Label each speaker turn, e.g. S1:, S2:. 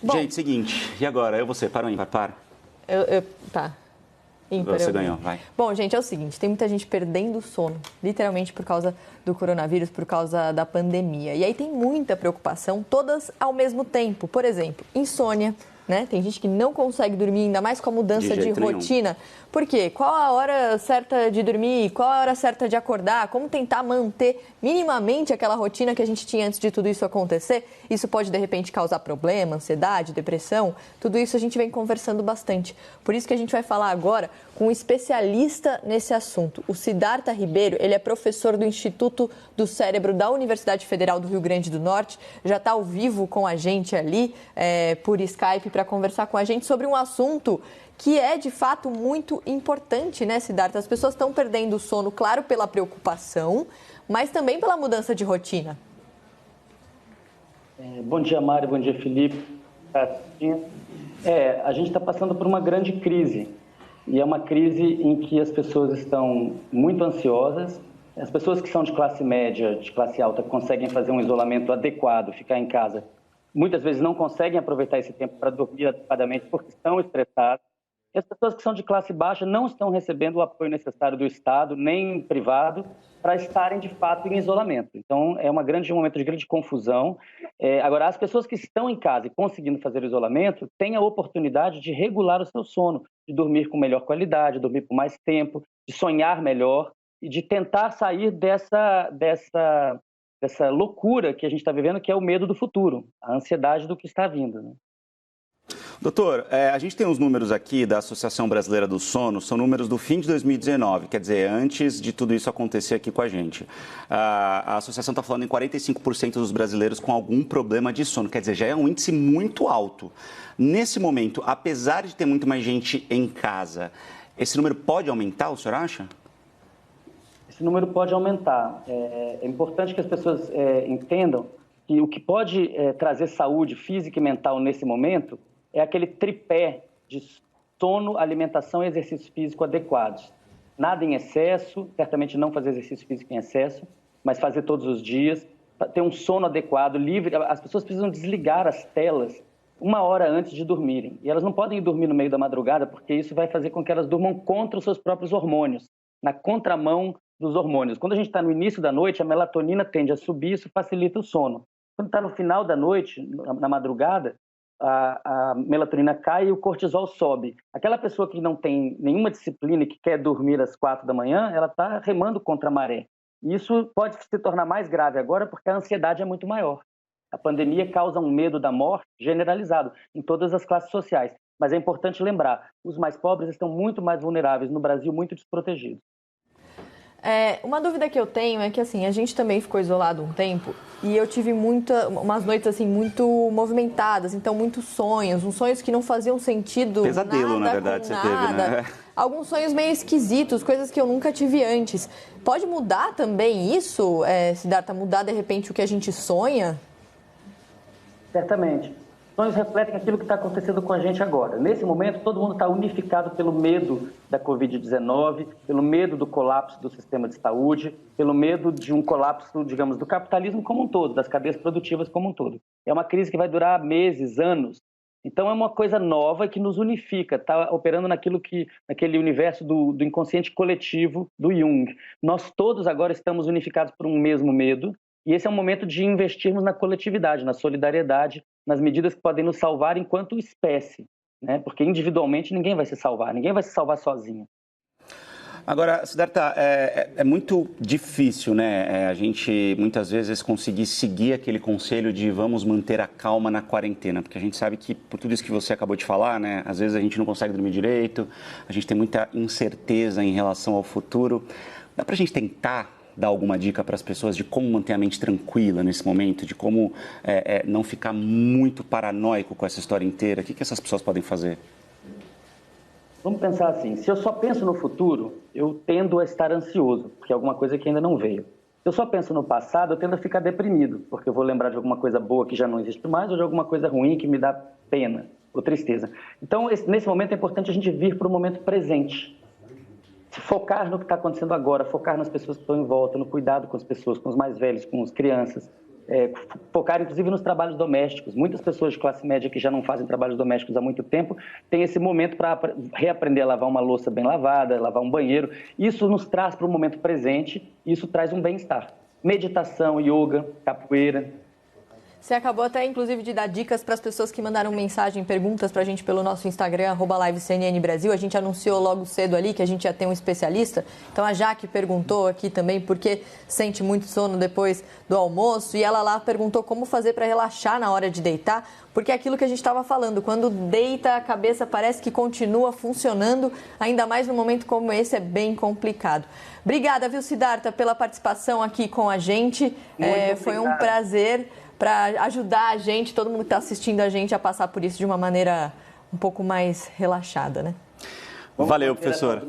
S1: Bom,
S2: Gente, seguinte, e agora? Você, para ou ímpar? Para.
S1: Tá. Ímpar,
S2: Você ganhou, vai.
S1: Bom, gente, é o seguinte, tem muita gente perdendo o sono, literalmente por causa do coronavírus, por causa da pandemia. E aí tem muita preocupação, todas ao mesmo tempo. Por exemplo, insônia, né? Tem gente que não consegue dormir, ainda mais com a mudança de rotina. Por quê? Qual a hora certa de dormir? Qual a hora certa de acordar? Como tentar manter minimamente aquela rotina que a gente tinha antes de tudo isso acontecer? Isso pode, de repente, causar problema, ansiedade, depressão. Tudo isso a gente vem conversando bastante. Por isso que a gente vai falar agora com um especialista nesse assunto. O Siddhartha Ribeiro, ele é professor do Instituto do Cérebro da Universidade Federal do Rio Grande do Norte. Já está ao vivo com a gente ali, por Skype, para conversar com a gente sobre um assunto que é, de fato, muito importante, né, Siddhartha? As pessoas estão perdendo o sono, claro, pela preocupação, mas também pela mudança de rotina.
S3: Bom dia, Mário. Bom dia, Felipe. A gente está passando por uma grande crise. E é uma crise em que as pessoas estão muito ansiosas. As pessoas que são de classe média, de classe alta, conseguem fazer um isolamento adequado, ficar em casa. Muitas vezes não conseguem aproveitar esse tempo para dormir adequadamente porque estão estressadas. E as pessoas que são de classe baixa não estão recebendo o apoio necessário do Estado, nem privado, para estarem, de fato, em isolamento. Então, é um momento de grande confusão. Agora, as pessoas que estão em casa e conseguindo fazer o isolamento têm a oportunidade de regular o seu sono, de dormir com melhor qualidade, dormir por mais tempo, de sonhar melhor e de tentar sair dessa loucura que a gente está vivendo, que é o medo do futuro, a ansiedade do que está vindo, né?
S2: Doutor, a gente tem os números aqui da Associação Brasileira do Sono, são números do fim de 2019, quer dizer, antes de tudo isso acontecer aqui com a gente. A associação está falando em 45% dos brasileiros com algum problema de sono, quer dizer, já é um índice muito alto. Nesse momento, apesar de ter muito mais gente em casa, esse número pode aumentar, o senhor acha?
S3: Esse número pode aumentar. É importante que as pessoas entendam que o que pode trazer saúde física e mental nesse momento é aquele tripé de sono, alimentação e exercício físico adequados. Nada em excesso, certamente não fazer exercício físico em excesso, mas fazer todos os dias, ter um sono adequado, livre. As pessoas precisam desligar as telas 1 hora antes de dormirem. E elas não podem ir dormir no meio da madrugada, porque isso vai fazer com que elas durmam contra os seus próprios hormônios, na contramão dos hormônios. Quando a gente está no início da noite, a melatonina tende a subir, isso facilita o sono. Quando está no final da noite, na madrugada, a melatonina cai e o cortisol sobe. Aquela pessoa que não tem nenhuma disciplina e que quer dormir às 4 da manhã, ela está remando contra a maré. E isso pode se tornar mais grave agora porque a ansiedade é muito maior. A pandemia causa um medo da morte generalizado em todas as classes sociais. Mas é importante lembrar, os mais pobres estão muito mais vulneráveis, no Brasil muito desprotegidos.
S1: Uma dúvida que eu tenho é que, assim, a gente também ficou isolado um tempo e eu tive umas noites, assim, muito movimentadas, então muitos sonhos, uns sonhos que não faziam sentido.
S2: Pesadelo, na verdade, você teve, né?
S1: Alguns sonhos meio esquisitos, coisas que eu nunca tive antes. Pode mudar também isso, Siddhartha, mudar de repente o que a gente sonha?
S3: Certamente. Sonhos refletem aquilo que está acontecendo com a gente agora. Nesse momento, todo mundo está unificado pelo medo da Covid-19, pelo medo do colapso do sistema de saúde, pelo medo de um colapso, digamos, do capitalismo como um todo, das cadeias produtivas como um todo. É uma crise que vai durar meses, anos. Então, é uma coisa nova que nos unifica, está operando naquele universo do inconsciente coletivo do Jung. Nós todos agora estamos unificados por um mesmo medo, e esse é um momento de investirmos na coletividade, na solidariedade, nas medidas que podem nos salvar enquanto espécie, né? Porque individualmente ninguém vai se salvar sozinho.
S2: Agora, Siddhartha, é muito difícil, né, a gente muitas vezes conseguir seguir aquele conselho de vamos manter a calma na quarentena, porque a gente sabe que, por tudo isso que você acabou de falar, né, às vezes a gente não consegue dormir direito, a gente tem muita incerteza em relação ao futuro. Dá pra gente tentar dar alguma dica para as pessoas de como manter a mente tranquila nesse momento, de como não ficar muito paranoico com essa história inteira? O que essas pessoas podem fazer?
S3: Vamos pensar assim, se eu só penso no futuro, eu tendo a estar ansioso, porque é alguma coisa que ainda não veio. Se eu só penso no passado, eu tendo a ficar deprimido, porque eu vou lembrar de alguma coisa boa que já não existe mais ou de alguma coisa ruim que me dá pena ou tristeza. Então, nesse momento é importante a gente vir para o momento presente. Focar no que está acontecendo agora, focar nas pessoas que estão em volta, no cuidado com as pessoas, com os mais velhos, com as crianças. focar inclusive nos trabalhos domésticos. Muitas pessoas de classe média que já não fazem trabalhos domésticos há muito tempo têm esse momento para reaprender a lavar uma louça bem lavada, lavar um banheiro. Isso nos traz para o momento presente, isso traz um bem-estar. Meditação, yoga, capoeira.
S1: Você acabou até, inclusive, de dar dicas para as pessoas que mandaram mensagem, perguntas para a gente pelo nosso Instagram, @LiveCNNBrasil. A gente anunciou logo cedo ali que a gente ia ter um especialista. Então, a Jaque perguntou aqui também por que sente muito sono depois do almoço. E ela lá perguntou como fazer para relaxar na hora de deitar. Porque é aquilo que a gente estava falando, quando deita, a cabeça parece que continua funcionando, ainda mais num momento como esse, é bem complicado. Obrigada, viu, Siddhartha, pela participação aqui com a gente. Foi um prazer para ajudar a gente, todo mundo que está assistindo a gente, a passar por isso de uma maneira um pouco mais relaxada, né?
S2: Valeu, professor.